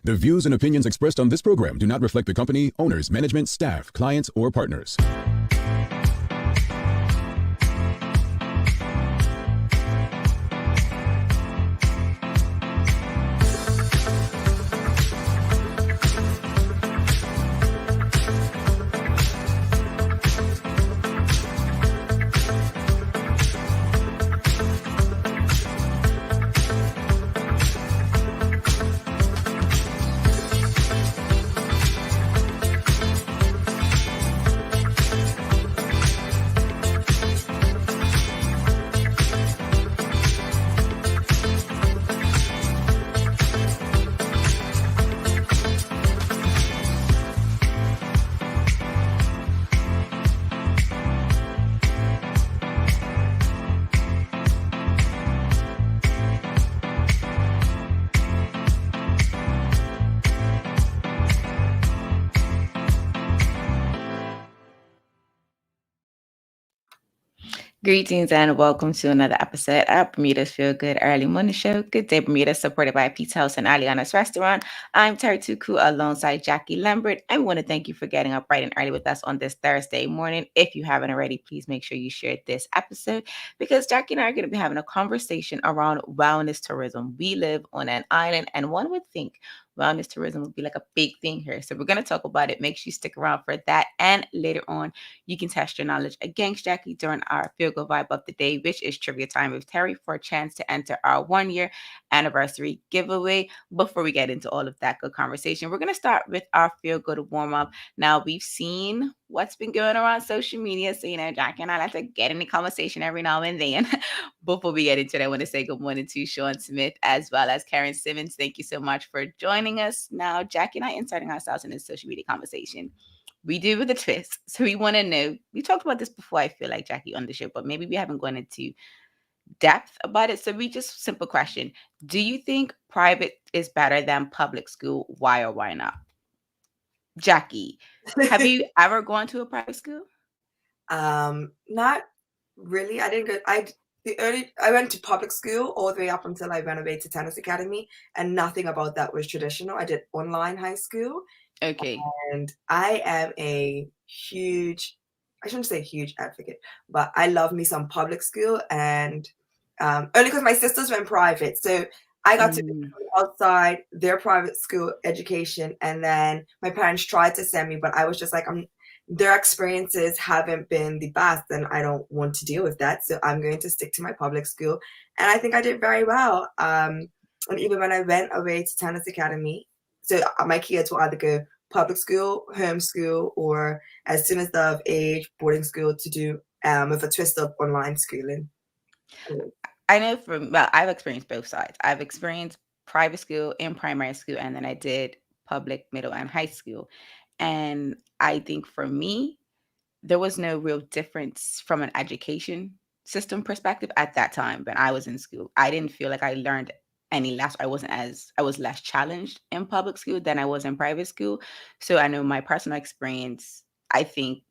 The views and opinions expressed on this program do not reflect the company, owners, management, staff, clients, or partners. Greetings and welcome to another episode of Bermuda's Feel Good Early Morning Show. Good day, Bermuda, supported by Pete's House and Aliana's Restaurant. I'm Terri Tuku alongside Jacky Lambert. I want to thank you for getting up bright and early with us on this Thursday morning. If you haven't already, please make sure you share this episode because Jacky and I are going to be having a conversation around wellness tourism. We live on an island, and one would think wellness tourism would be like a big thing here. So we're going to talk about it. Make sure you stick around for that. And later on, you can test your knowledge against Jacky during our Feel Good Vibe of the Day, which is Trivia Time with Terri, for a chance to enter our 1-year anniversary giveaway. Before we get into all of that good conversation, we're going to start with our Feel Good warm up. Now, we've seen what's been going around social media. So, Jacky and I like to get in the conversation every now and then. Before we get into it, I want to say good morning to Sean Smith as well as Karen Simmons. Thank you so much for joining us. Now, Jacky and I inserting ourselves in this social media conversation. We do with a twist. So we want to know, we talked about this before, I feel like, Jacky, on the show, but maybe we haven't gone into depth about it. So we just, simple question. Do you think private is better than public school? Why or why not? Jacky, have you ever gone to a private school? Not really. I didn't go. I went to public school all the way up until I went away to tennis academy, and nothing about that was traditional. I did online high school. Okay. And I am a huge, I shouldn't say huge advocate, but I love me some public school, and only because my sisters went private. So I got to go outside their private school education, and then my parents tried to send me, but I was just like, their experiences haven't been the best, and I don't want to deal with that. So I'm going to stick to my public school. And I think I did very well. And even when I went away to tennis academy, so my kids will either go public school, homeschool, or as soon as they're of age, boarding school to do with a twist of online schooling. I know I've experienced both sides. I've experienced private school in primary school, and then I did public, middle, and high school. And I think for me, there was no real difference from an education system perspective at that time when I was in school. I didn't feel like I learned any less. I was less challenged in public school than I was in private school. So I know my personal experience, I think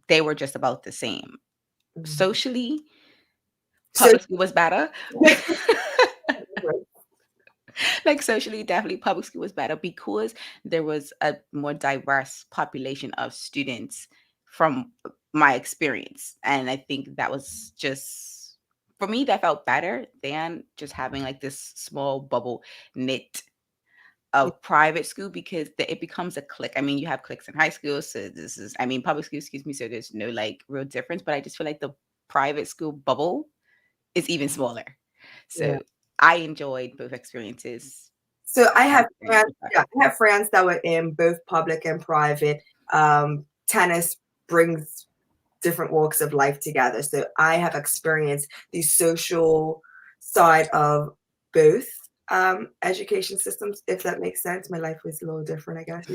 they were just about the same. Socially, public school was better. Like socially, definitely public school was better because there was a more diverse population of students from my experience. And I think that was just, for me, that felt better than just having like this small bubble knit of private school, because it becomes a clique. I mean, you have cliques in high school. So public school, excuse me. So there's no like real difference, but I just feel like the private school bubble is even smaller. So I enjoyed both experiences. So I have friends that were in both public and private. Tennis brings different walks of life together. So I have experienced the social side of both education systems, if that makes sense. My life was a little different, I guess.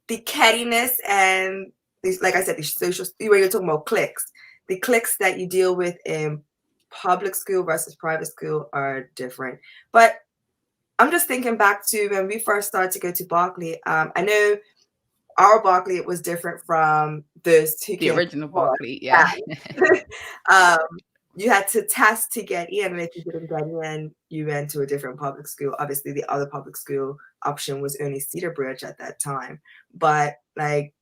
The cattiness and these, like I said, the social, where you're talking about cliques, the cliques that you deal with in public school versus private school are different. But I'm just thinking back to when we first started to go to Berkeley. I know our Berkeley, it was different from those two. The original Berkeley, yeah. you had to test to get in, and if you didn't get in, you went to a different public school. Obviously, the other public school option was only Cedar Bridge at that time. But like,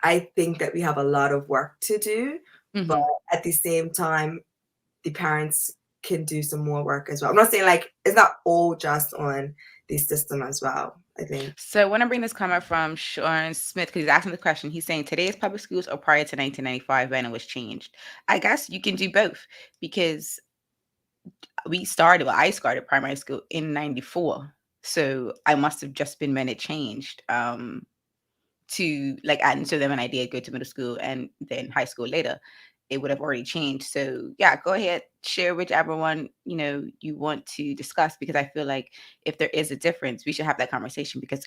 I think that we have a lot of work to do, but at the same time, the parents can do some more work as well. I'm not saying like it's not all just on the system as well, I think. So I want to bring this comment from Sean Smith because he's asking the question. He's saying today's public schools or prior to 1995 when it was changed. I guess you can do both because I started primary school in 94. So I must have just been when it changed. To like and so then when I did go to middle school and then high school later, it would have already changed. So yeah, go ahead, share whichever one you want to discuss because I feel like if there is a difference, we should have that conversation because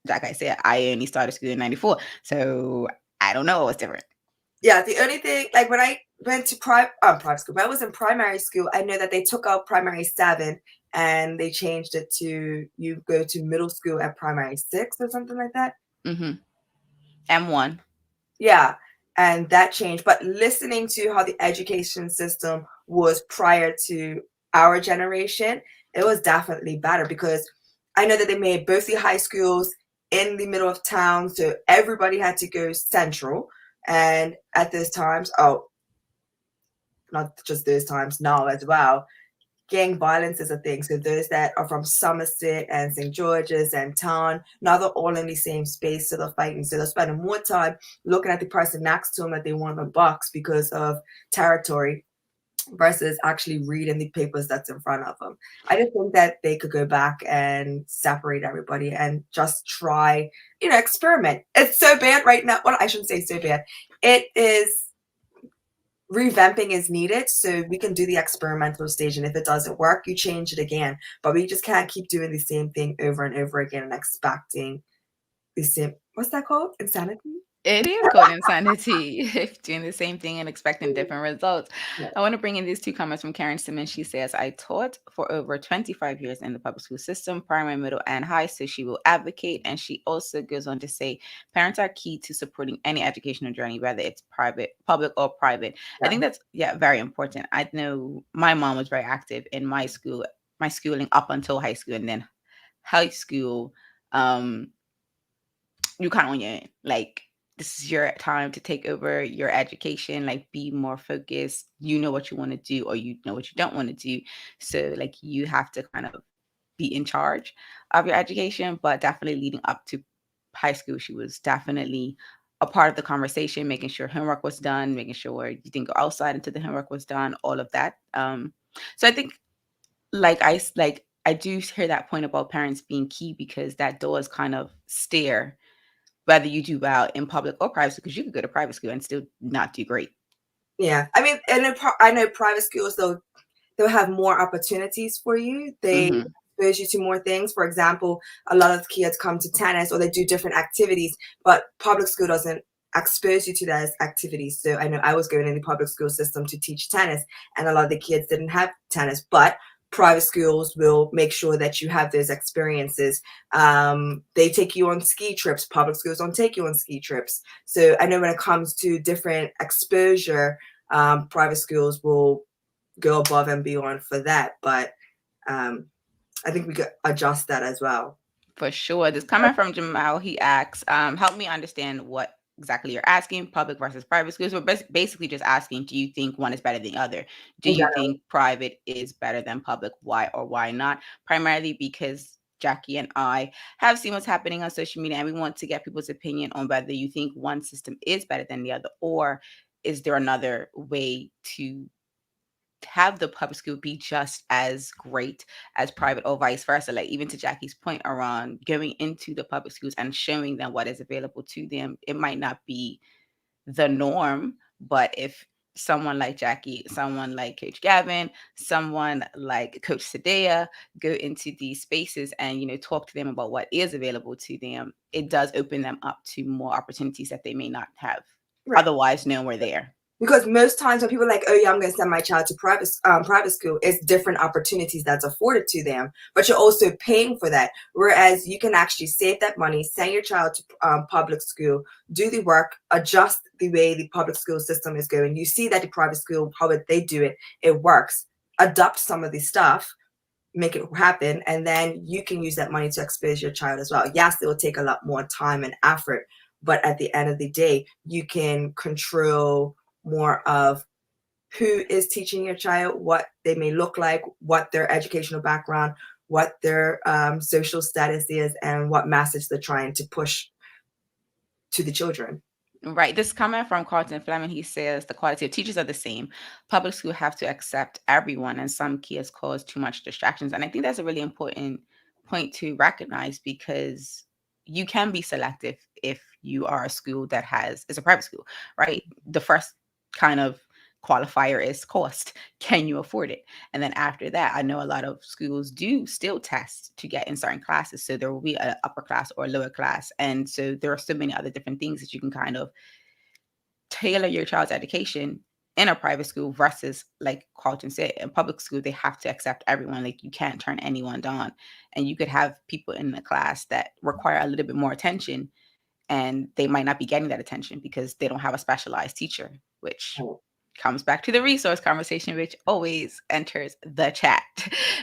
like I said, I only started school in 94. So I don't know what's different. Yeah, the only thing, like when I went to private school, when I was in primary school, I know that they took out primary 7 and they changed it to you go to middle school at primary 6 or something like that. M1. Yeah, and that changed. But listening to how the education system was prior to our generation, it was definitely better because I know that they made both the high schools in the middle of town, so everybody had to go central. And at those times, not just those times, now as well, gang violence is a thing. So those that are from Somerset and St. George's and town, now they're all in the same space, so they're fighting. So they're spending more time looking at the person next to them that they want in a box because of territory versus actually reading the papers that's in front of them. I just think that they could go back and separate everybody and just try, experiment. It's so bad right now. Well, I shouldn't say so bad. It is revamping is needed so we can do the experimental stage, and if it doesn't work, you change it again. But we just can't keep doing the same thing over and over again and expecting the same, what's that called? Insanity? It is called insanity if doing the same thing and expecting different results. Yeah. I want to bring in these two comments from Karen Simmons. She says, I taught for over 25 years in the public school system, primary, middle, and high, so she will advocate. And she also goes on to say, parents are key to supporting any educational journey, whether it's public or private. Yeah. I think that's, very important. I know my mom was very active in my schooling up until high school, and then high school, you kind of on your own. Like, this is your time to take over your education, like be more focused. You know what you want to do or you know what you don't want to do. So like you have to kind of be in charge of your education, but definitely leading up to high school, she was definitely a part of the conversation, making sure homework was done, making sure you didn't go outside until the homework was done, all of that. So I think I do hear that point about parents being key because that does kind of steer whether you do well in public or private, because you could go to private school and still not do great. Yeah, I mean, and I know private schools they'll have more opportunities for you. They expose you to more things. For example, a lot of kids come to tennis or they do different activities, but public school doesn't expose you to those activities. So I know I was going in the public school system to teach tennis, and a lot of the kids didn't have tennis, but private schools will make sure that you have those experiences. They take you on ski trips. Public schools don't take you on ski trips. So I know when it comes to different exposure, private schools will go above and beyond for that. But I think we could adjust that as well. For sure. This comment from Jamal, he asks, help me understand what exactly you're asking, public versus private schools. We're basically just asking, do you think one is better than the other? Do you think private is better than public? Why or why not? Primarily because Jacky and I have seen what's happening on social media, and we want to get people's opinion on whether you think one system is better than the other, or is there another way to have the public school be just as great as private or vice versa. Like even to Jacky's point around going into the public schools and showing them what is available to them, it might not be the norm, but if someone like Jacky, someone like Coach Gavin, someone like Coach Sadea go into these spaces and talk to them about what is available to them, it does open them up to more opportunities that they may not have otherwise known were there. Because most times when people are like, oh yeah, I'm going to send my child to private school, it's different opportunities that's afforded to them, but you're also paying for that. Whereas you can actually save that money, send your child to public school, do the work, adjust the way the public school system is going. You see that the private school, how they do it, it works. Adopt some of the stuff, make it happen, and then you can use that money to expose your child as well. Yes, it will take a lot more time and effort, but at the end of the day, you can control more of who is teaching your child, what they may look like, what their educational background, what their social status is, and what message they're trying to push to the children. Right. This comment from Carlton Fleming, he says the quality of teachers are the same. Public school have to accept everyone, and some kids cause too much distractions. And I think that's a really important point to recognize, because you can be selective if you are a school that is a private school, right? The first kind of qualifier is cost. Can you afford it? And then after that, I know a lot of schools do still test to get in certain classes. So there will be an upper class or a lower class. And so there are so many other different things that you can kind of tailor your child's education in a private school versus, like Carlton said, in public school, they have to accept everyone. Like, you can't turn anyone down. And you could have people in the class that require a little bit more attention, and they might not be getting that attention because they don't have a specialized teacher, which comes back to the resource conversation, which always enters the chat.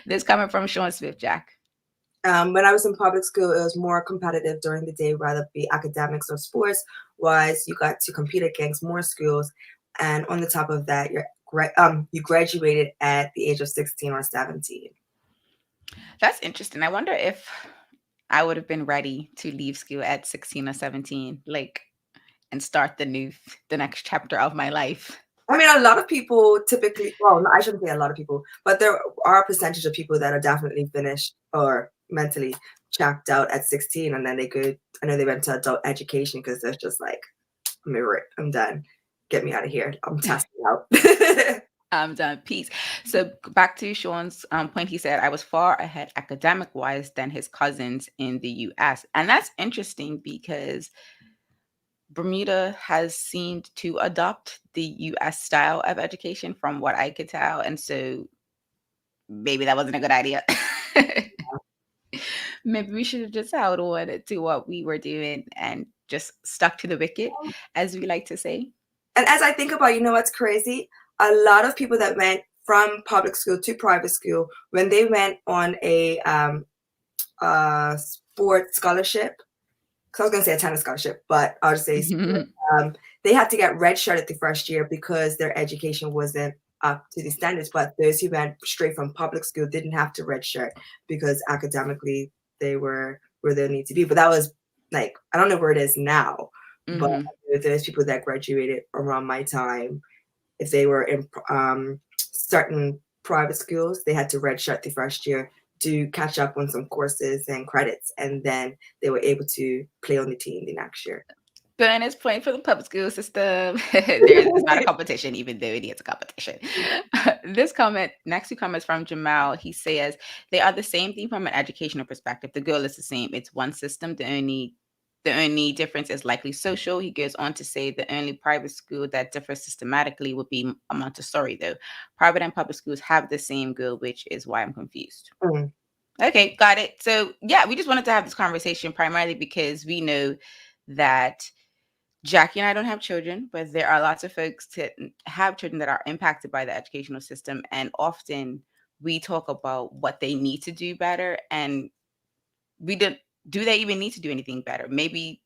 This coming from Sean Smith, Jack. When I was in public school, it was more competitive during the day, whether it be academics or sports. Wise, you got to compete against more schools, and on the top of that, you graduated at the age of 16 or 17. That's interesting. I wonder if I would have been ready to leave school at 16 or 17, like, and start the next chapter of my life. I mean, a lot of people typically, well, I shouldn't say a lot of people, but there are a percentage of people that are definitely finished or mentally checked out at 16, and then I know they went to adult education because they're just like, I'm done. Get me out of here. I'm testing out. I'm done. Peace. So back to Sean's point, he said, I was far ahead academic-wise than his cousins in the U.S. And that's interesting because Bermuda has seemed to adopt the U.S. style of education from what I could tell. And so maybe that wasn't a good idea. Maybe we should have just held on to what we were doing and just stuck to the wicket, as we like to say. And as I think about, you know what's crazy? A lot of people that went from public school to private school, when they went on a sports scholarship, because I was going to say a tennis scholarship, but I'll just say they had to get redshirted the first year because their education wasn't up to the standards. But those who went straight from public school didn't have to redshirt because academically they were where they need to be. But that was like, I don't know where it is now, but there's people that graduated around my time. If they were in certain private schools, they had to redshirt the first year to catch up on some courses and credits, and then they were able to play on the team the next year. Bonus point for the public school system. It's not a competition, even though it is a competition. Next two comments from Jamal. He says, they are the same thing from an educational perspective. The goal is the same. It's one system. The only difference is likely social. He goes on to say the only private school that differs systematically would be a Montessori, though. Private and public schools have the same goal, which is why I'm confused. Okay, got it. So yeah, we just wanted to have this conversation primarily because we know that Jacky and I don't have children, but there are lots of folks that have children that are impacted by the educational system. And often we talk about what they need to do better. And do they even need to do anything better? Maybe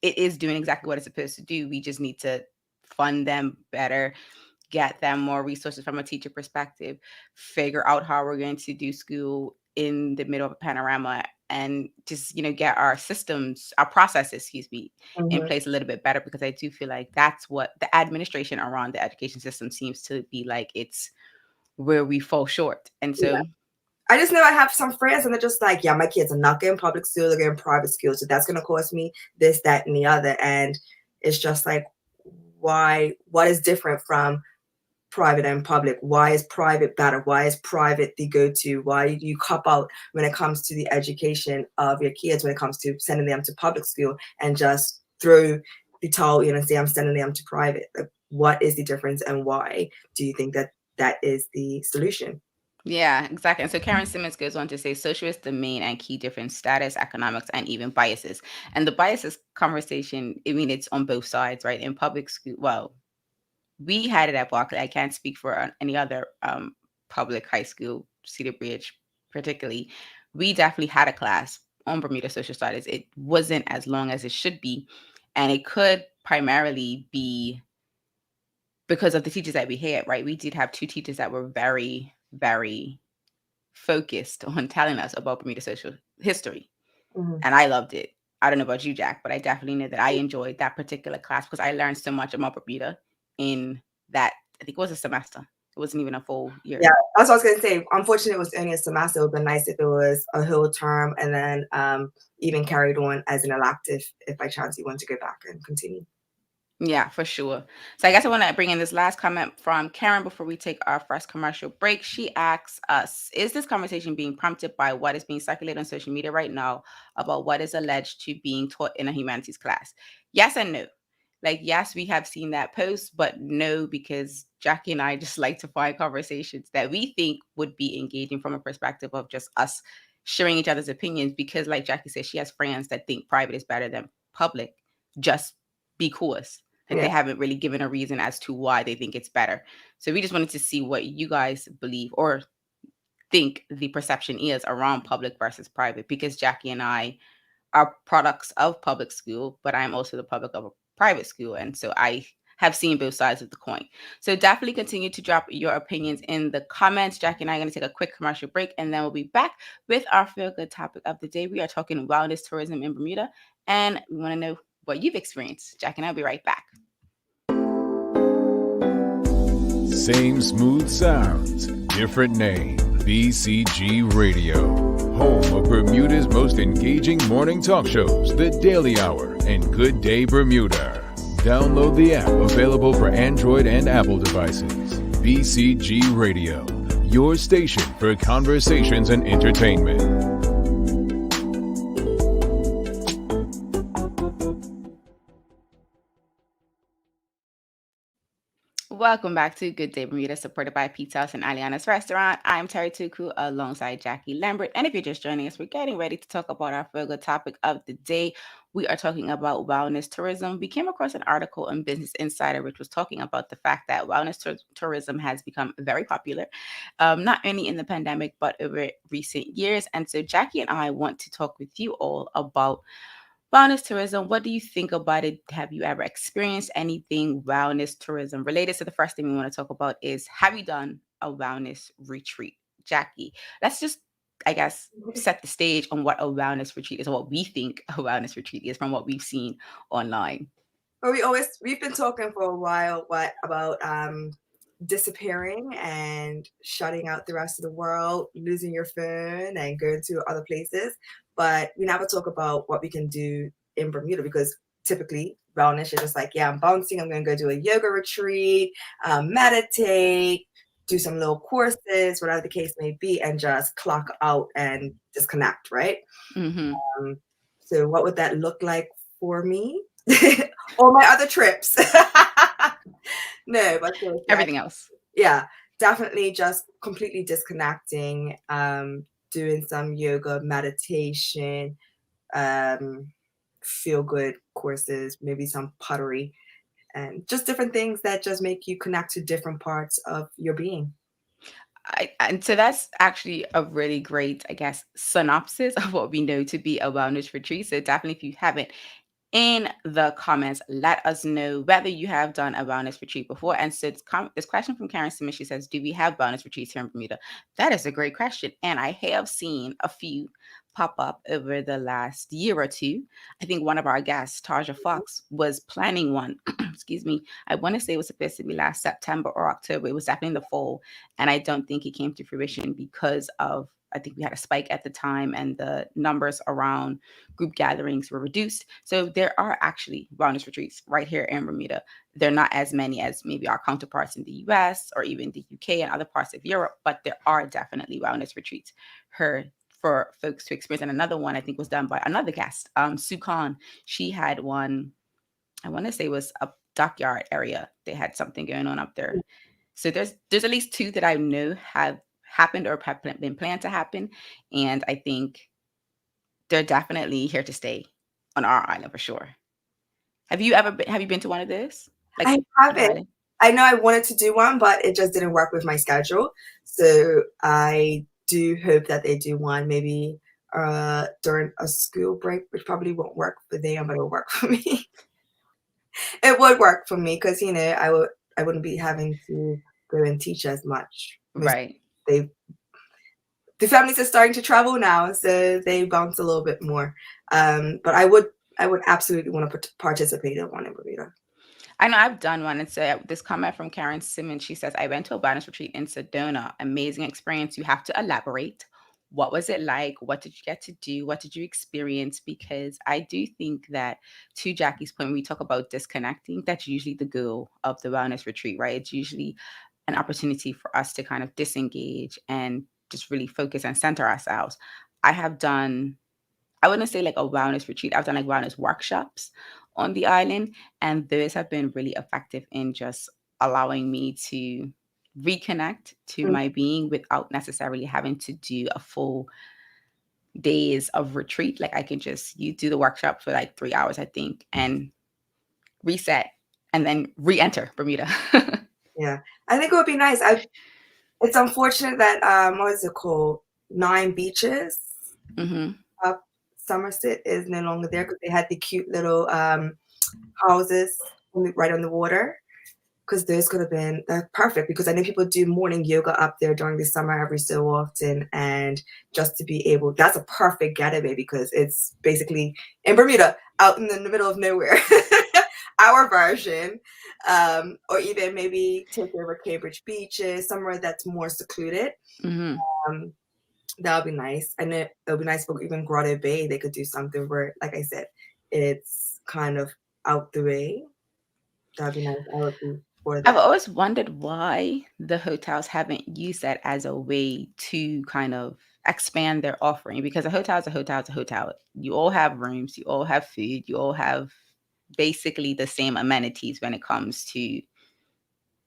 it is doing exactly what it's supposed to do. We just need to fund them better, get them more resources from a teacher perspective, figure out how we're going to do school in the middle of a panorama, and just, get our processes, in place a little bit better, because I do feel like that's what the administration around the education system seems to be like. It's where we fall short. And so I just know I have some friends and they're just like, yeah, my kids are not getting public school, they're getting private school. So that's going to cost me this, that, and the other. And it's just like, what is different from private and public? Why is private better? Why is private the go-to? Why do you cop out when it comes to the education of your kids, when it comes to sending them to public school, and just throw the towel in and say, I'm sending them to private? what is the difference and why do you think that that is the solution? Yeah, exactly. And so Karen Simmons goes on to say social is the main and key difference, status, economics, and even biases. And the biases conversation, I mean, it's on both sides, right? In public school, well, we had it at Berkeley. I can't speak for any other public high school, Cedar Bridge particularly. We definitely had a class on Bermuda social studies. It wasn't as long as it should be. And it could primarily be because of the teachers that we had, right? We did have two teachers that were very, very focused on telling us about Bermuda social history. Mhm. And I loved it. I don't know about you, Jack, but I definitely know that I enjoyed that particular class because I learned so much about Bermuda in that, I think it was a semester. It wasn't even a full year. Yeah, that's what I was going to say. Unfortunately, it was only a semester. It would have been nice if it was a whole term and then even carried on as an elective if by chance you want to go back and continue. Yeah, for sure. So I guess I want to bring in this last comment from Karen before we take our first commercial break. She asks us, is this conversation being prompted by what is being circulated on social media right now about what is alleged to being taught in a humanities class? Yes and no. Like, yes, we have seen that post, but no, because Jackie and I just like to find conversations that we think would be engaging from a perspective of just us sharing each other's opinions. Because like Jackie said, she has friends that think private is better than public just because. Like they haven't really given a reason as to why they think it's better. So we just wanted to see what you guys believe or think the perception is around public versus private, because Jackie and I are products of public school, but I'm also the public of a private school. And so I have seen both sides of the coin. So definitely continue to drop your opinions in the comments. Jackie and I are going to take a quick commercial break, and then we'll be back with our feel good topic of the day. We are talking wellness tourism in Bermuda, and we want to know what you've experienced. Jackie and I'll be right back. Same smooth sounds, different name. BCG Radio, home of Bermuda's most engaging morning talk shows, The Daily Hour and Good Day Bermuda. Download the app, available for Android and Apple devices. BCG Radio, your station for conversations and entertainment. Welcome back to Good Day Bermuda, supported by Pizza House and Aliana's Restaurant. I'm Terri Tuku alongside Jacky Lambert. And if you're just joining us, we're getting ready to talk about our feel good topic of the day. We are talking about wellness tourism. We came across an article on Business Insider, which was talking about the fact that wellness tourism has become very popular, not only in the pandemic, but over recent years. And so Jackie and I want to talk with you all about wellness tourism. What do you think about it? Have you ever experienced anything wellness tourism related? So the first thing we want to talk about is, have you done a wellness retreat? Jackie, let's just, I guess, set the stage on what a wellness retreat is, or what we think a wellness retreat is from what we've seen online. Well, we've been talking for a while about disappearing and shutting out the rest of the world, losing your phone and going to other places. But we never talk about what we can do in Bermuda, because typically wellness, you're just like, yeah, I'm bouncing. I'm going to go do a yoga retreat, meditate, do some little courses, whatever the case may be, and just clock out and disconnect, right? Mm-hmm. So what would that look like for me? Or my other trips? No, but everything else. Yeah, definitely just completely disconnecting, doing some yoga, meditation, feel good courses, maybe some pottery, and just different things that just make you connect to different parts of your being. And so that's actually a really great, I guess, synopsis of what we know to be a wellness retreat. So definitely, if you haven't, in the comments, let us know whether you have done a wellness retreat before. And so this question from Karen Simmons, she says, do we have wellness retreats here in Bermuda? That is a great question. And I have seen a few pop up over the last year or two. I think one of our guests, Taja Fox, was planning one. Excuse me. I want to say it was supposed to be last September or October. It was definitely in the fall. And I don't think it came to fruition because of, I think we had a spike at the time and the numbers around group gatherings were reduced. So there are actually wellness retreats right here in Bermuda. They're not as many as maybe our counterparts in the US or even the UK and other parts of Europe, but there are definitely wellness retreats here for folks to experience. And another one I think was done by another guest, Sue Khan. She had one I want to say it was a dockyard area. They had something going on up there. So there's at least two that I know have happened or have been planned to happen, and I think they're definitely here to stay on our island for sure. Have you been to one of those? Like I on the haven't. island? I know I wanted to do one, but it just didn't work with my schedule. So I do hope that they do one maybe during a school break, which probably won't work for them, but it'll work for me. It would work for me because I wouldn't be having to go and teach as much. Right. They the families are starting to travel now, so they bounce a little bit more. But I would absolutely want to participate in one in Bermuda. I know I've done one. It's this comment from Karen Simmons. She says, I went to a wellness retreat in Sedona. Amazing experience. You have to elaborate. What was it like? What did you get to do? What did you experience? Because I do think that, to Jackie's point, when we talk about disconnecting, that's usually the goal of the wellness retreat, right? It's usually an opportunity for us to kind of disengage and just really focus and center ourselves. I have done, I wouldn't say like a wellness retreat. I've done like wellness workshops on the island, and those have been really effective in just allowing me to reconnect to my being without necessarily having to do a full days of retreat. Like I can just you do the workshop for like 3 hours, I think, and reset and then re-enter Bermuda. Yeah, I think it would be nice. It's unfortunate that what is it called? 9 Beaches hmm up Somerset is no longer there because they had the cute little houses right on the water. Because those could have been perfect, because I know people do morning yoga up there during the summer every so often, and just to be able, that's a perfect getaway because it's basically in Bermuda, out in the middle of nowhere. Our version, or even maybe take over Cambridge Beaches, somewhere that's more secluded. hmm Um, that would be nice. And it'll be nice for even Grotto Bay. They could do something where, like I said, it's kind of out the way. That'd be nice. I would be for I've that. always wondered why the hotels haven't used that as a way to kind of expand their offering, because a hotel is a hotel is a hotel. You all have rooms, you all have food, you all have basically the same amenities when it comes to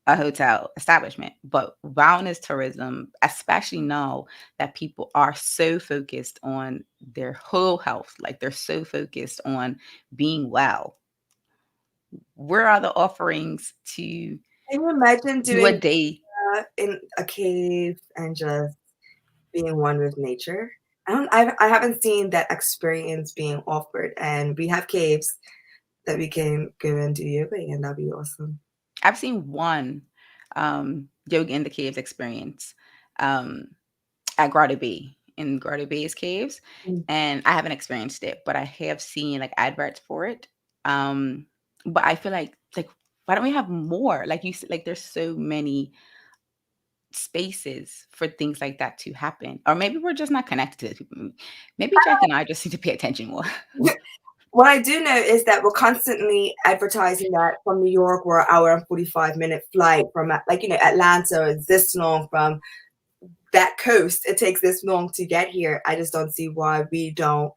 a hotel establishment. But wellness tourism, especially now that people are so focused on their whole health, like they're so focused on being well, where are the offerings to Can you imagine do a doing day? in a cave and just being one with nature? I haven't seen that experience being offered, and we have caves that we can go and do yoga in. That'd be awesome. I've seen one yoga in the caves experience um, at Grotto Bay, in Grotto Bay's caves, Mm. and I haven't experienced it, but I have seen like adverts for it. Um, but I feel like why don't we have more? Like you said, like there's so many spaces for things like that to happen, or maybe we're just not connected to those people. Maybe Jackie and I just need to pay attention more. What I do know is that we're constantly advertising that from New York, we're an hour and 45-minute flight from, like, Atlanta is this long from that coast. It takes this long to get here. I just don't see why we don't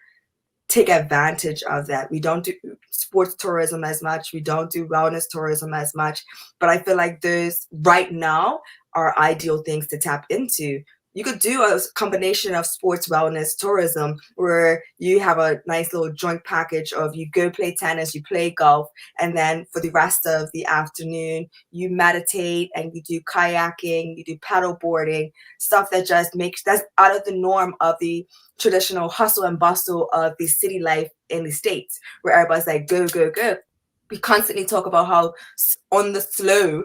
take advantage of that. We don't do sports tourism as much. We don't do wellness tourism as much. But I feel like those right now are ideal things to tap into. You could do a combination of sports, wellness, tourism, where you have a nice little joint package of you go play tennis, you play golf, and then for the rest of the afternoon, you meditate and you do kayaking, you do paddle boarding, stuff that just makes that's out of the norm of the traditional hustle and bustle of the city life in the States, where everybody's like, go, go, go. We constantly talk about how on the slow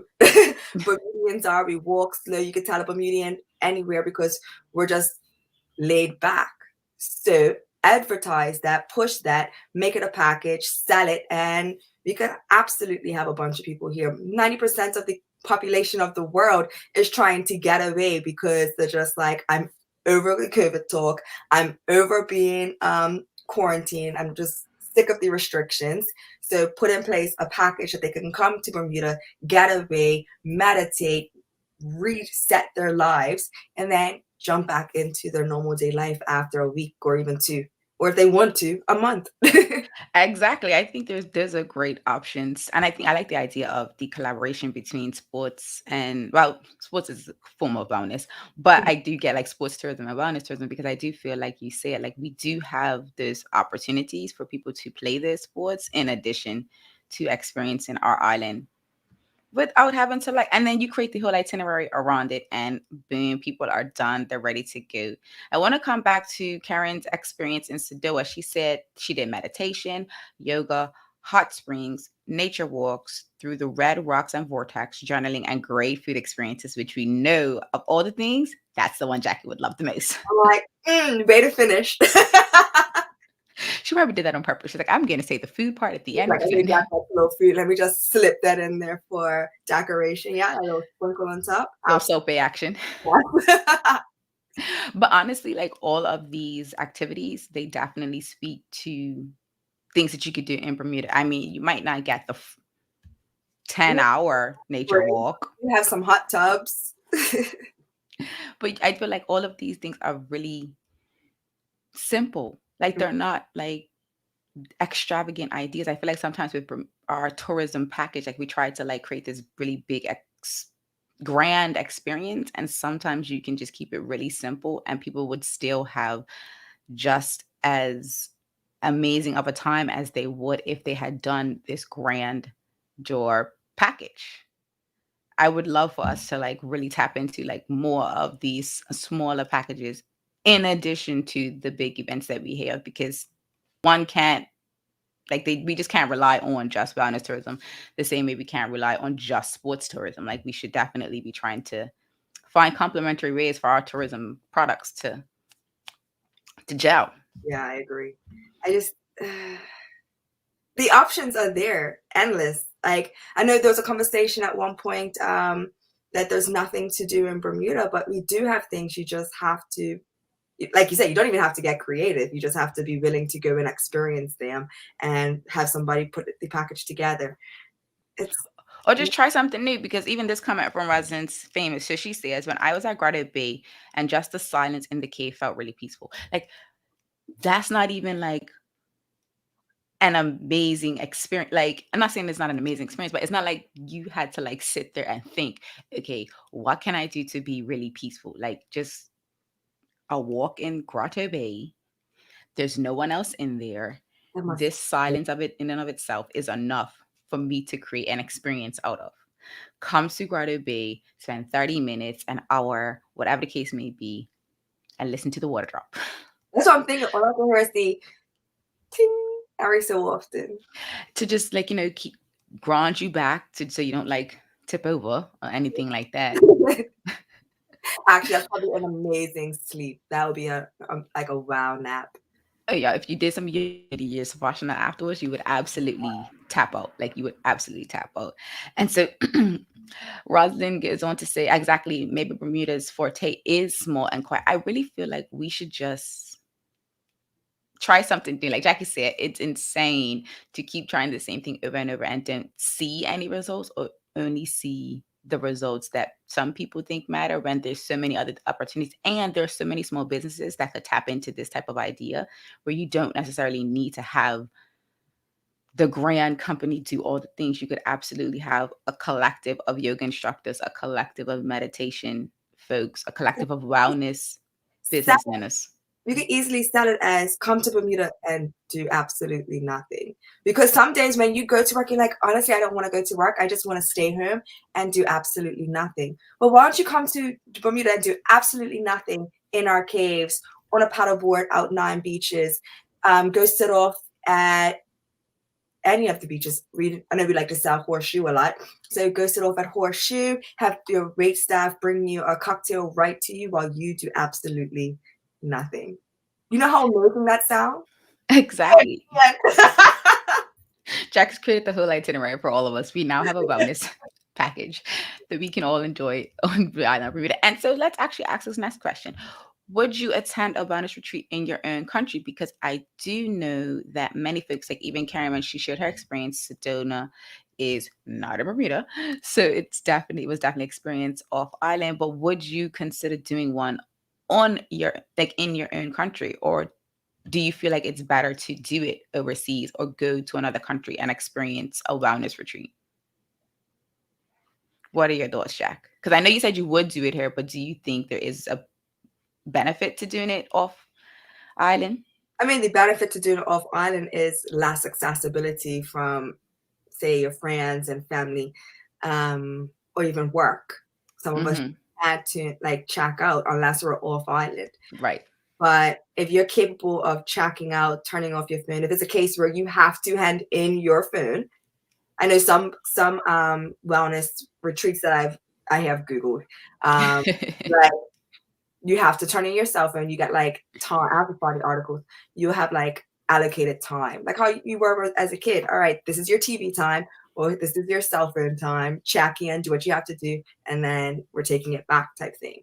Bermudians are. We walk slow. You can tell a Bermudian anywhere because we're just laid back. So advertise that, push that, make it a package, sell it, and we could absolutely have a bunch of people here. 90% of the population of the world is trying to get away because they're just like, I'm over the COVID talk. I'm over being quarantined. I'm just sick of the restrictions. So put in place a package that they can come to Bermuda, get away, meditate, reset their lives, and then jump back into their normal day life after a week or even 2. or if they want to, a month. Exactly. I think there's a great options, and I think I like the idea of the collaboration between sports and, well, sports is a form of wellness, but I do get like sports tourism and wellness tourism, because I do feel like you said, like, we do have those opportunities for people to play their sports in addition to experiencing our island without having to, like, and then you create the whole itinerary around it, and boom, people are done, they're ready to go. I want to come back to Karen's experience in Sadoa. She said she did meditation, yoga, hot springs, nature walks through the red rocks and vortex, journaling, and great food experiences, which we know of all the things, that's the one Jackie would love the most. I'm like, way to finish. She probably did that on purpose. She's like, I'm going to say the food part at the end. Like, I got that little food. Let me just slip that in there for decoration. Yeah, a little sprinkle on top. Little soapy action. But honestly, like, all of these activities, they definitely speak to things that you could do in Bermuda. I mean, you might not get the 10-hour nature walk. You have some hot tubs. But I feel like all of these things are really simple. Like, they're not like extravagant ideas. I feel like sometimes with our tourism package, like, we try to like create this really big grand experience, and sometimes you can just keep it really simple and people would still have just as amazing of a time as they would if they had done this grand door package. I would love for us to like really tap into like more of these smaller packages in addition to the big events that we have, because one can't, like, we just can't rely on just wellness tourism the same way we can't rely on just sports tourism. Like, we should definitely be trying to find complementary ways for our tourism products to gel. Yeah, I agree. I just the options are there, endless. Like, I know there was a conversation at one point that there's nothing to do in Bermuda, but we do have things. You just have to, like you said, you don't even have to get creative. You just have to be willing to go and experience them and have somebody put the package together. Or just try something new, because even this comment from Residence Famous. So she says, when I was at Grotto Bay and just the silence in the cave felt really peaceful. Like, that's not even like an amazing experience. Like, I'm not saying it's not an amazing experience, but it's not like you had to like sit there and think, okay, what can I do to be really peaceful? Like, just a walk in Grotto Bay. There's no one else in there. This silence of it in and of itself is enough for me to create an experience out of. Come to Grotto Bay, spend 30 minutes, an hour, whatever the case may be, and listen to the water drop. That's what I'm thinking. All I can hear is the ting every so often. To just like, keep ground you back so you don't like tip over or anything like that. Actually, that's probably an amazing sleep. That would be like a wow nap. Oh yeah, if you did some years of watching that afterwards, you would absolutely tap out. Like, you would absolutely tap out. And so Rosalind goes on to say, exactly, maybe Bermuda's forte is small and quiet. I really feel like we should just try something new. Like Jackie said, it's insane to keep trying the same thing over and over and don't see any results, or only see the results that some people think matter, when there's so many other opportunities, and there's so many small businesses that could tap into this type of idea, where you don't necessarily need to have the grand company do all the things. You could absolutely have a collective of yoga instructors, a collective of meditation folks, a collective of wellness business owners. You could easily sell it as, come to Bermuda and do absolutely nothing. Because some days when you go to work, you're like, honestly, I don't want to go to work. I just want to stay home and do absolutely nothing. Well, why don't you come to Bermuda and do absolutely nothing in our caves, on a paddleboard out 9 beaches, go sit off at any of the beaches. I know we like to sell Horseshoe a lot. So go sit off at Horseshoe, have your wait staff bring you a cocktail right to you while you do absolutely nothing. You know how amazing that sounds? Exactly. Jack's created the whole itinerary for all of us. We now have a wellness package that we can all enjoy on Bermuda. And so let's actually ask this next question. Would you attend a wellness retreat in your own country? Because I do know that many folks, like even Karen, when she shared her experience, Sedona is not in Bermuda. So it was definitely experience off island. But would you consider doing one on in your own country? Or do you feel like it's better to do it overseas or go to another country and experience a wellness retreat? What are your thoughts, Jack? Because I know you said you would do it here, but do you think there is a benefit to doing it off island? I mean, the benefit to doing it off island is less accessibility from, say, your friends and family, or even work. Some of us had to like check out unless we're off island. Right. But if you're capable of checking out, turning off your phone, if it's a case where you have to hand in your phone, I know some wellness retreats that I have Googled, like you have to turn in your cell phone. You get like time after party articles. You have like allocated time, like how you were as a kid. All right, this is your TV time, or this is your cell phone time. Check in, do what you have to do, and then we're taking it back, type thing.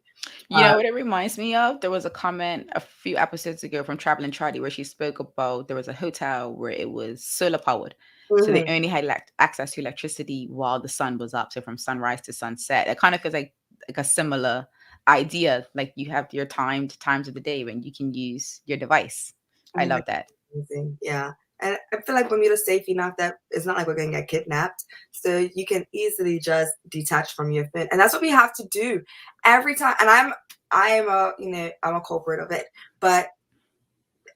You know what it reminds me of? There was a comment a few episodes ago from Traveling Charlie where she spoke about there was a hotel where it was solar powered. So they only had access to electricity while the sun was up. So from sunrise to sunset. It kind of feels like a similar idea. Like you have your times of the day when you can use your device. I love that. Amazing. Yeah. And I feel like Bermuda's safe enough that it's not like we're going to get kidnapped. So you can easily just detach from your phone. And that's what we have to do every time. And I'm a culprit of it. But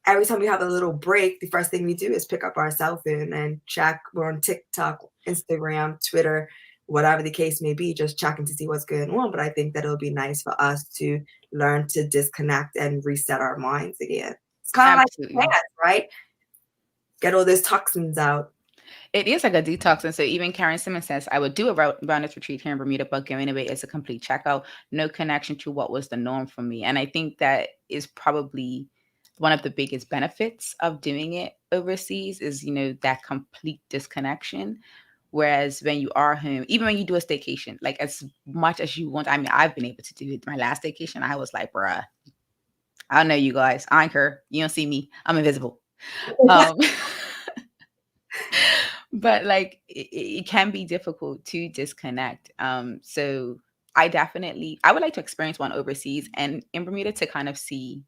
every time we have a little break, the first thing we do is pick up our cell phone and check. We're on TikTok, Instagram, Twitter, whatever the case may be, just checking to see what's going on. But I think that it'll be nice for us to learn to disconnect and reset our minds again. It's kind of like plants, right? Get all those toxins out. It is like a detox. And so even Karen Simmons says, I would do a wellness retreat here in Bermuda, but going away is a complete checkout. No connection to what was the norm for me. And I think that is probably one of the biggest benefits of doing it overseas is, that complete disconnection. Whereas when you are home, even when you do a staycation, like as much as you want, I mean, I've been able to do it. My last staycation, I was like, bruh, I don't know you guys. I ain't care. You don't see me. I'm invisible. But like it can be difficult to disconnect. So I would like to experience one overseas and in Bermuda to kind of see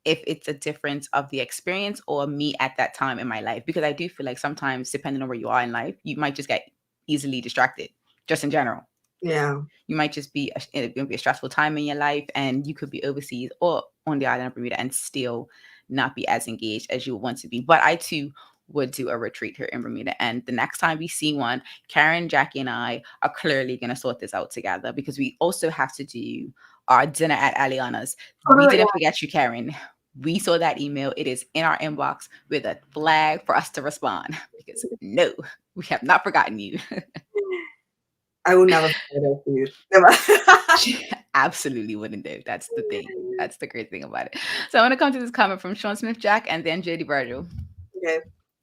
if it's a difference of the experience or me at that time in my life. Because I do feel like sometimes, depending on where you are in life, you might just get easily distracted, just in general. Yeah. You might just be a stressful time in your life and you could be overseas or on the island of Bermuda and still not be as engaged as you would want to be. But I too would do a retreat here in Bermuda. And the next time we see one, Karen, Jacky, and I are clearly going to sort this out together because we also have to do our dinner at Aliana's. We didn't forget you, Karen. We saw that email. It is in our inbox with a flag for us to respond because no, we have not forgotten you. I will never forget that food. Absolutely wouldn't do. That's the thing. That's the great thing about it. So I want to come to this comment from Sean Smith Jack and then JD Virgil. Okay.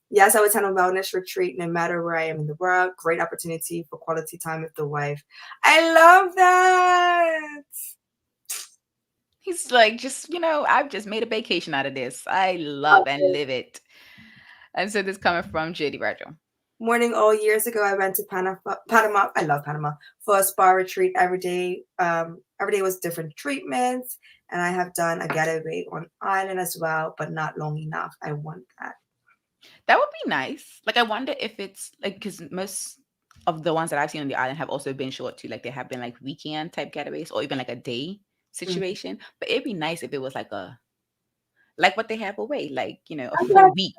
Yes, I would attend a wellness retreat no matter where I am in the world. Great opportunity for quality time with the wife. I love that. He's like, I've just made a vacation out of this. I love and live it. And so this coming from JD Virgil. Morning, all years ago, I went to Panama. I love Panama for a spa retreat every day. Every day was different treatments, and I have done a getaway on island as well, but not long enough. I want that. That would be nice. Like, I wonder if it's like because most of the ones that I've seen on the island have also been short too. Like, they have been like weekend type getaways or even like a day situation. But it'd be nice if it was like what they have away, like a full week.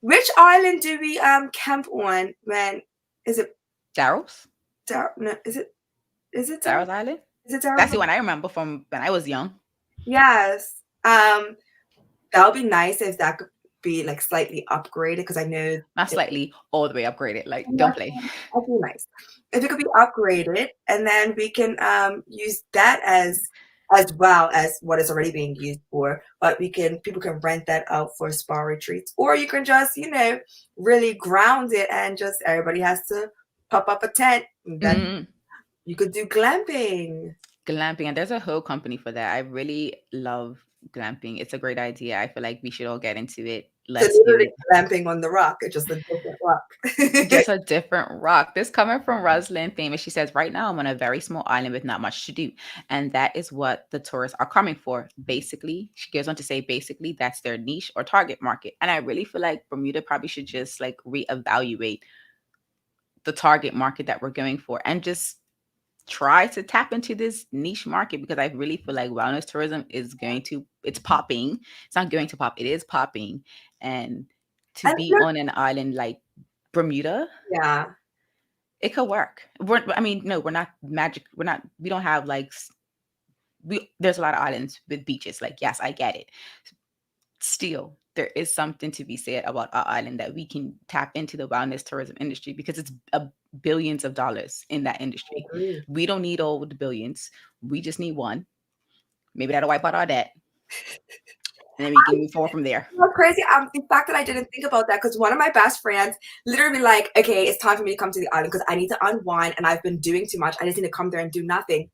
Which island do we camp on? When is it? Darrow's? No, is it Darrow's Island? Is it Darrow's? That's the one I remember from when I was young. Yes. That would be nice if that could be like slightly upgraded because I know not slightly, all the way upgraded. Like, don't play. That'd be nice if it could be upgraded, and then we can use that as well as what is already being used for. But people can rent that out for spa retreats, or you can just really ground it and just everybody has to pop up a tent. And then you could do glamping. And there's a whole company for that. I really love glamping. It's a great idea. I feel like we should all get into it. So let's give literally it glamping on the rock, just a different rock. just a different rock. This coming from Rosalind Famous. She says, right now I'm on a very small island with not much to do. And that is what the tourists are coming for. Basically, she goes on to say, basically, that's their niche or target market. And I really feel like Bermuda probably should just like reevaluate the target market that we're going for and just try to tap into this niche market, because I really feel like wellness tourism is it's popping. It's not going to pop, it is popping. And to And be on an island like Bermuda, yeah, it could work. No, we're not magic. We don't have like, there's a lot of islands with beaches. Like, yes, I get it. Still, there is something to be said about our island that we can tap into the wellness tourism industry, because it's billions of dollars in that I industry. agree. We don't need all the billions. We just need one. Maybe that'll wipe out our debt, and then we can move forward from there. What's crazy? The fact that I didn't think about that, because one of my best friends literally like, okay, it's time for me to come to the island because I need to unwind and I've been doing too much. I just need to come there and do nothing.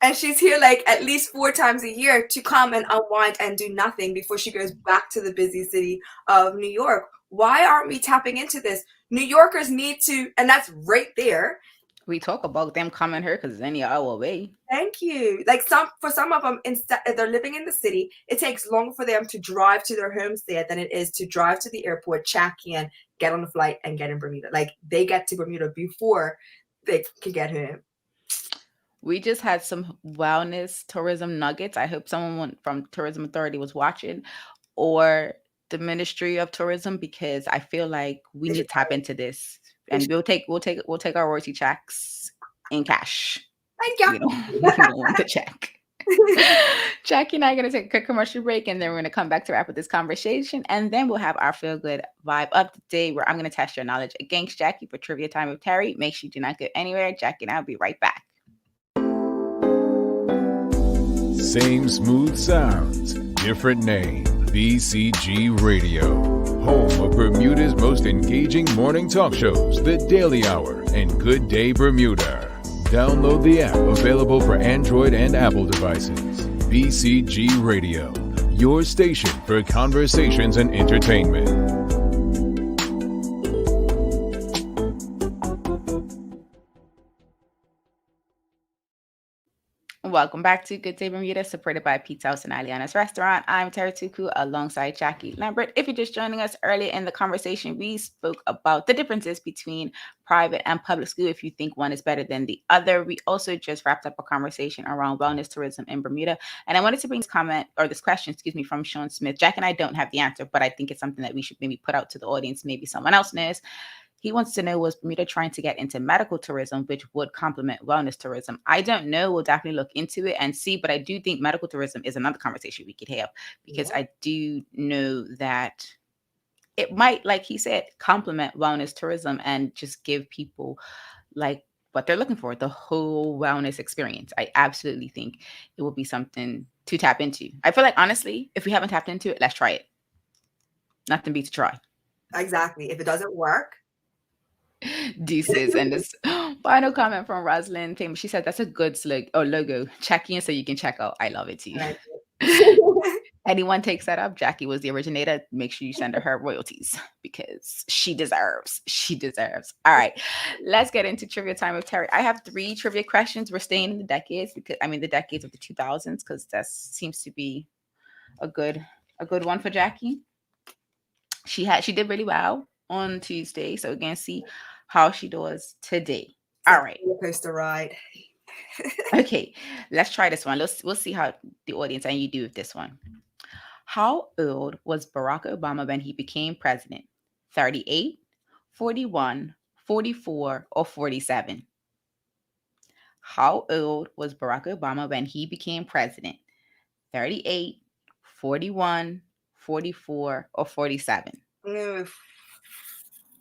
And she's here like at least 4 times a year to come and unwind and do nothing before she goes back to the busy city of New York. Why aren't we tapping into this? New Yorkers need to, and that's right there. We talk about them coming here because it's any hour away. Thank you. Like for some of them, instead they're living in the city. It takes longer for them to drive to their homes there than it is to drive to the airport, check in, get on the flight, and get in Bermuda. Like they get to Bermuda before they can get home. We just had some wellness tourism nuggets. I hope someone from Tourism Authority was watching, or the Ministry of Tourism, because I feel like we need to tap into this, and we'll take our royalty checks in cash. Thank you. We don't want the check. Jackie and I are going to take a quick commercial break, and then we're going to come back to wrap up this conversation, and then we'll have our feel good vibe of the day, where I'm going to test your knowledge against Jackie for trivia time with Terry. Make sure you do not go anywhere. Jackie and I'll be right back. Same smooth sounds, different name. BCG Radio, home of Bermuda's most engaging morning talk shows, The Daily Hour and Good Day Bermuda. Download the app, available for Android and Apple devices. BCG Radio, your station for conversations and entertainment. Welcome back to Good Day Bermuda, supported by Pizza House and Aliana's Restaurant. I'm Terry Tuku alongside Jacky Lambert. If you're just joining us earlier in the conversation, we spoke about the differences between private and public school, if you think one is better than the other. We also just wrapped up a conversation around wellness tourism in Bermuda. And I wanted to bring this question, from Sean Smith. Jack and I don't have the answer, but I think it's something that we should maybe put out to the audience. Maybe someone else knows. He wants to know, was Bermuda trying to get into medical tourism, which would complement wellness tourism? I don't know. We'll definitely look into it and see. But I do think medical tourism is another conversation we could have, because I do know that it might, like he said, complement wellness tourism and just give people like what they're looking for, the whole wellness experience. I absolutely think it will be something to tap into. I feel like, honestly, if we haven't tapped into it, let's try it. Nothing beats a try. Exactly. If it doesn't work, deuces. And this final comment from Rosalind Famous. She said, that's a good logo. Check in so you can check out. I love it too. Anyone takes that up, Jackie was the originator. Make sure you send her royalties, because she deserves. All right, let's get into trivia time with Terry. I have 3 trivia questions. We're staying in the decades, because the decades of the 2000s, because that seems to be a good one for Jackie. She did really well on Tuesday, so we're gonna see how she does today. All right. Coaster ride. Okay, let's try this one. We'll see how the audience and you do with this one. How old was Barack Obama when he became president? 38, 41, 44, or 47? How old was Barack Obama when he became president? 38, 41, 44, or 47?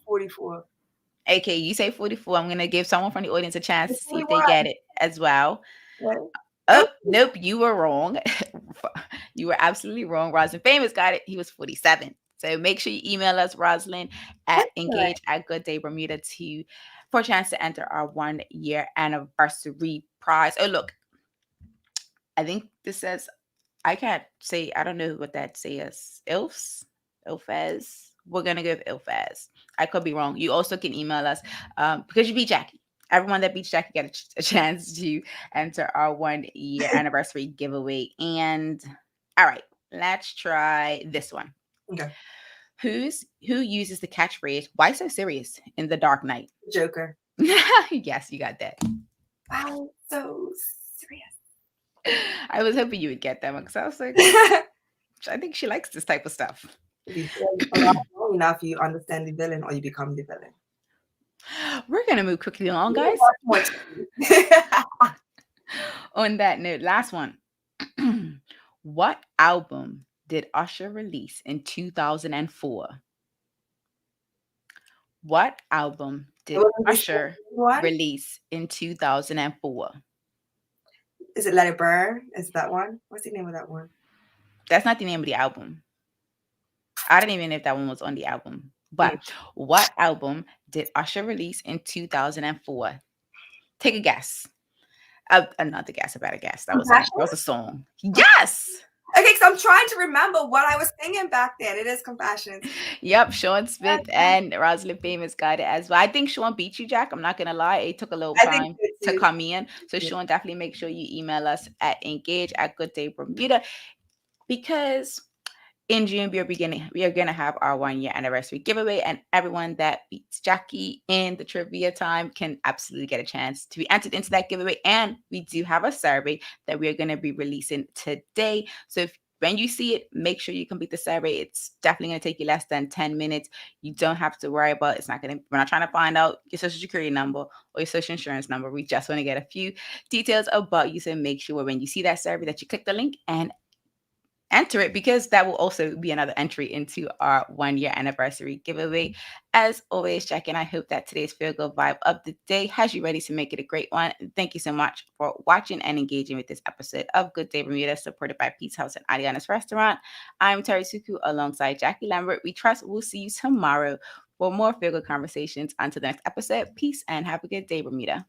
44. Okay, you say 44. I'm going to give someone from the audience a chance to see if they get it as well. What? Oh, nope, you were wrong. You were absolutely wrong. Rosalind Famous got it. He was 47. So make sure you email us, Rosalind, at engage@GoodDayBermuda for a chance to enter our 1-year anniversary prize. Oh, look, I think this says I can't say, I don't know what that says. Ilfaz. We're gonna go with Ilfaz. I could be wrong. You also can email us because you beat Jackie. Everyone that beats Jackie got a chance to enter our 1 year anniversary giveaway. And all right, let's try this one. Okay. Who uses the catchphrase "Why so serious" in The Dark Knight? Joker. Yes, you got that. Wow, so serious. I was hoping you would get that one because I was like, I think she likes this type of stuff. Long enough, you understand the villain or you become the villain. We're gonna move quickly along, guys. On that note, last one. What album did Usher release in 2004? What album did Usher release in 2004? Is it Let It Burn? Is that one? What's the name of that one? That's not the name of the album. I don't even know if that one was on the album. But what album did Usher release in 2004? Take a guess. Another guess about a guess. That was a song. Yes. Okay, because I'm trying to remember what I was singing back then. It is Compassion. Yep, Sean Smith and Rosalind Famous got it as well. I think Sean beat you, Jack. I'm not gonna lie. It took a little time to come in. So Sean, definitely make sure you email us at engage@goodday Bermuda, because in June we are gonna have our 1 year anniversary giveaway, and everyone that beats Jackie in the trivia time can absolutely get a chance to be entered into that giveaway. And we do have a survey that we are gonna be releasing today. So when you see it, make sure you complete the survey. It's definitely going to take you less than 10 minutes. You don't have to worry about it. We're not trying to find out your social security number or your social insurance number. We just want to get a few details about you. So make sure when you see that survey that you click the link and enter it, because that will also be another entry into our 1 year anniversary giveaway. As always, Jack, and I hope that today's Feel Good Vibe of the day has you ready to make it a great one. Thank you so much for watching and engaging with this episode of Good Day Bermuda, supported by Pete's House and Aliana's Restaurant. I'm Terri Suku alongside Jackie Lambert. We trust we'll see you tomorrow for more Feel Good conversations. Until the next episode, peace and have a good day, Bermuda.